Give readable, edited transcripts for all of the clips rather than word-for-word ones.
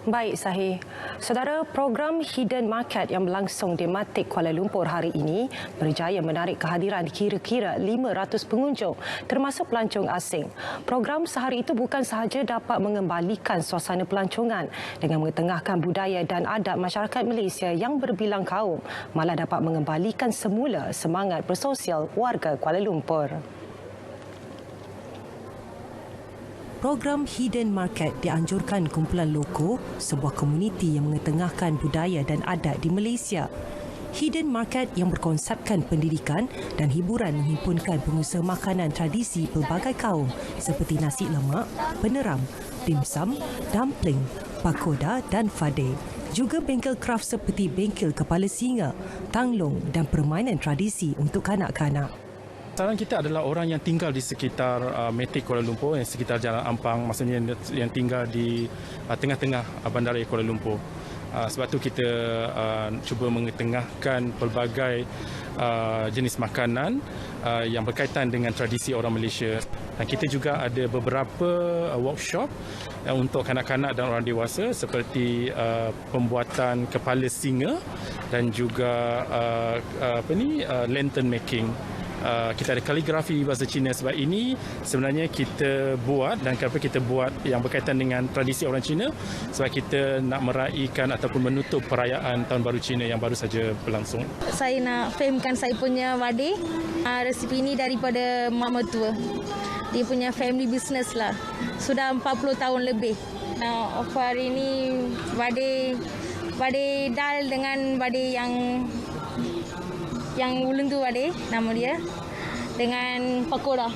Baik, Sahih. Saudara, program Hidden Market yang berlangsung di Matic Kuala Lumpur hari ini berjaya menarik kehadiran kira-kira 500 pengunjung termasuk pelancong asing. Program sehari itu bukan sahaja dapat mengembalikan suasana pelancongan dengan mengetengahkan budaya dan adab masyarakat Malaysia yang berbilang kaum, malah dapat mengembalikan semula semangat bersosial warga Kuala Lumpur. Program Hidden Market dianjurkan kumpulan loko, sebuah komuniti yang mengetengahkan budaya dan adat di Malaysia. Hidden Market yang berkonsepkan pendidikan dan hiburan menghimpunkan pengusaha makanan tradisi pelbagai kaum seperti nasi lemak, peneram, dimsum, dumpling, pakoda dan fadeh. Juga bengkel kraft seperti bengkel kepala singa, tanglong dan permainan tradisi untuk kanak-kanak. Sasaran kita adalah orang yang tinggal di sekitar Matic Kuala Lumpur, yang sekitar Jalan Ampang, maksudnya yang tinggal di tengah-tengah bandara Kuala Lumpur. Sebab tu kita cuba mengetengahkan pelbagai jenis makanan yang berkaitan dengan tradisi orang Malaysia. Dan kita juga ada beberapa workshop untuk kanak-kanak dan orang dewasa seperti pembuatan kepala singa dan juga lantern making. Kita ada kaligrafi bahasa Cina sebab ini sebenarnya kita buat, dan kenapa kita buat yang berkaitan dengan tradisi orang Cina, sebab kita nak meraihkan ataupun menutup perayaan Tahun Baru Cina yang baru saja berlangsung. Saya nak famekan saya punya wadi. Resipi ini daripada mak mertua. Dia punya family business lah. Sudah 40 tahun lebih. Offer hari ini wadi dal dengan wadi yang ulung tu wadi, nama dia, dengan pakoda.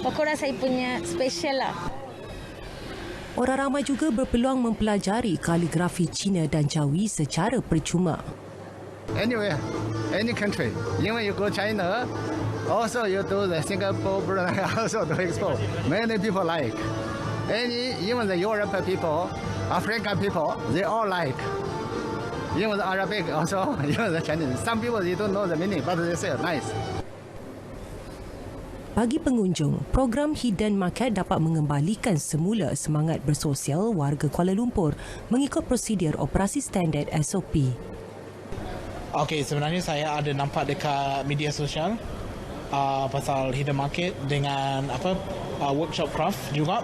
Pakoda saya punya special lah. Orang ramai juga berpeluang mempelajari kaligrafi Cina dan Jawi secara percuma. Anywhere, any country. Even you go China, also you do the Singapore, Brunei, also do expo. Many people like. Even the European people, African people, they all like. Even the Arabic also, even the Chinese. Some people they don't know the meaning, but they say nice. Bagi pengunjung, program Hidden Market dapat mengembalikan semula semangat bersosial warga Kuala Lumpur mengikut prosedur operasi standard SOP. Okey, sebenarnya saya ada nampak dekat media sosial pasal Hidden Market dengan workshop craft juga.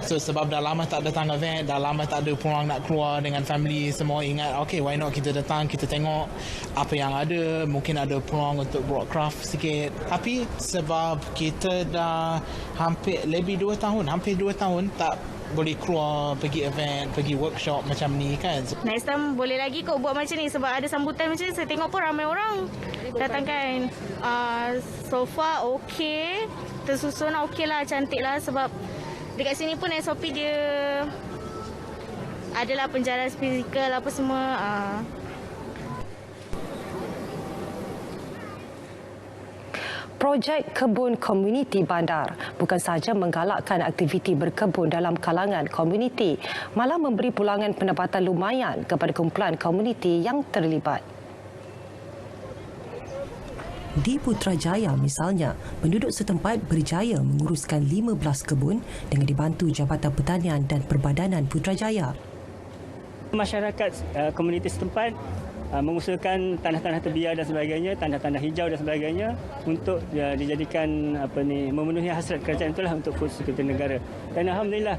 So sebab dah lama tak datang event, dah lama tak ada peluang nak keluar dengan family, semua ingat okay, why not kita datang, kita tengok apa yang ada, mungkin ada peluang untuk buat craft sikit. Tapi sebab kita dah hampir 2 tahun tak boleh keluar pergi event, pergi workshop macam ni kan. Next time boleh lagi kok buat macam ni sebab ada sambutan macam ni. Saya tengok pun ramai orang datang kan. So far okay, tersusun okay lah, cantik lah sebab dekat sini pun SOP dia adalah penjara fizikal apa semua. Projek Kebun Komuniti Bandar bukan sahaja menggalakkan aktiviti berkebun dalam kalangan komuniti, malah memberi pulangan pendapatan lumayan kepada kumpulan komuniti yang terlibat. Di Putrajaya misalnya, penduduk setempat berjaya menguruskan 15 kebun dengan dibantu Jabatan Pertanian dan Perbadanan Putrajaya. Masyarakat komuniti setempat mengusahakan tanah-tanah terbiar dan sebagainya, tanah-tanah hijau dan sebagainya untuk dijadikan memenuhi hasrat kerajaan itulah untuk food security negara. Dan alhamdulillah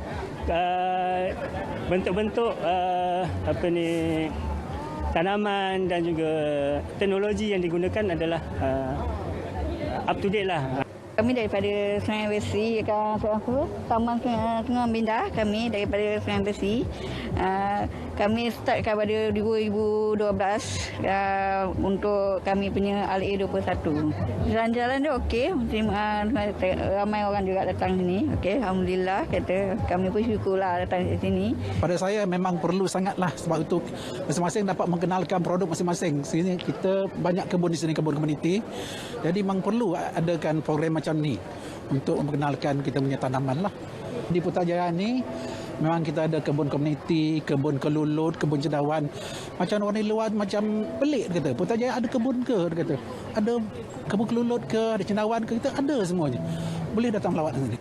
bentuk-bentuk tanaman dan juga teknologi yang digunakan adalah up to date lah. Kami daripada Sungai Besi, Taman Sungai Mindah, kami daripada Sungai Besi. Kami startkan pada 2012 untuk kami punya LA21. Jalan-jalan dia okey, ramai orang juga datang sini. Okey, alhamdulillah, kata kami pun syukurlah datang ke sini. Pada saya memang perlu sangatlah, sebab itu masing-masing dapat mengenalkan produk masing-masing. Sini kita banyak kebun di sini, kebun komuniti. Jadi memang perlu adakan program macam ni untuk mengenalkan kita punya tanaman lah. Di Putrajaya ni memang kita ada kebun komuniti, kebun kelulut, kebun cendawan. Macam orang di luar macam pelik kata. Putrajaya ada kebun ke? Dia kata. Ada kebun kelulut ke? Ada cendawan ke? Kita ada semuanya. Boleh datang melawat sini.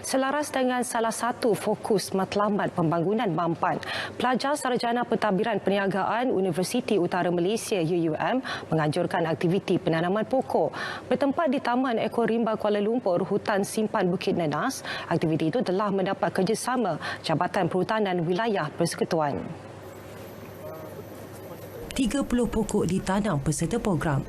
Selaras dengan salah satu fokus matlamat pembangunan Mampan, pelajar sarjana pentadbiran perniagaan Universiti Utara Malaysia UUM menganjurkan aktiviti penanaman pokok. Bertempat di Taman Ekorimba Kuala Lumpur, Hutan Simpan Bukit Nenas, aktiviti itu telah mendapat kerjasama Jabatan Perhutanan Wilayah Persekutuan. 30 pokok ditanam peserta program.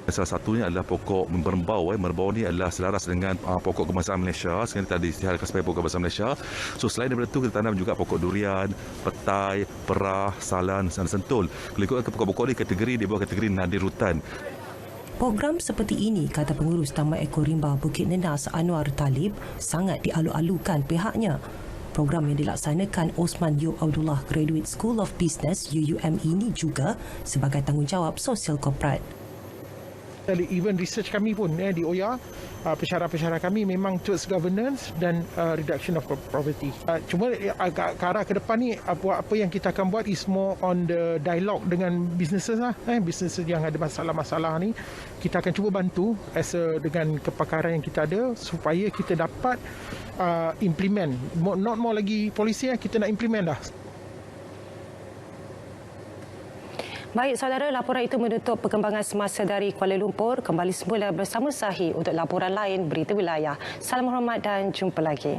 Salah satunya adalah pokok merbau. Merbau ni adalah selaras dengan pokok kebangsaan Malaysia. Sekarang kita disiarkan sebagai pokok kebangsaan Malaysia. So selain daripada itu, kita tanam juga pokok durian, petai, perah, salan dan sentul. Kalau ikutkan pokok-pokok ni kategori di bawah kategori nadir hutan. Program seperti ini, kata pengurus Taman Ekorimba Bukit Nenas Anwar Talib, sangat dialu-alukan pihaknya. Program yang dilaksanakan Osman Yub Abdullah Graduate School of Business UUM ini juga sebagai tanggungjawab sosial korporat. Even research kami pun di OYA, pensyarah-pensyarah kami memang towards governance dan reduction of poverty. Cuma ke arah ke depan ni, apa yang kita akan buat is more on the dialogue dengan businesses lah. Businesses yang ada masalah-masalah ni, kita akan cuba bantu dengan kepakaran yang kita ada supaya kita dapat implement. Not more lagi polisi, kita nak implement dah. Baik, saudara, laporan itu menutup perkembangan semasa dari Kuala Lumpur. Kembali semula bersama Sahih untuk laporan lain Berita Wilayah. Salam hormat dan jumpa lagi.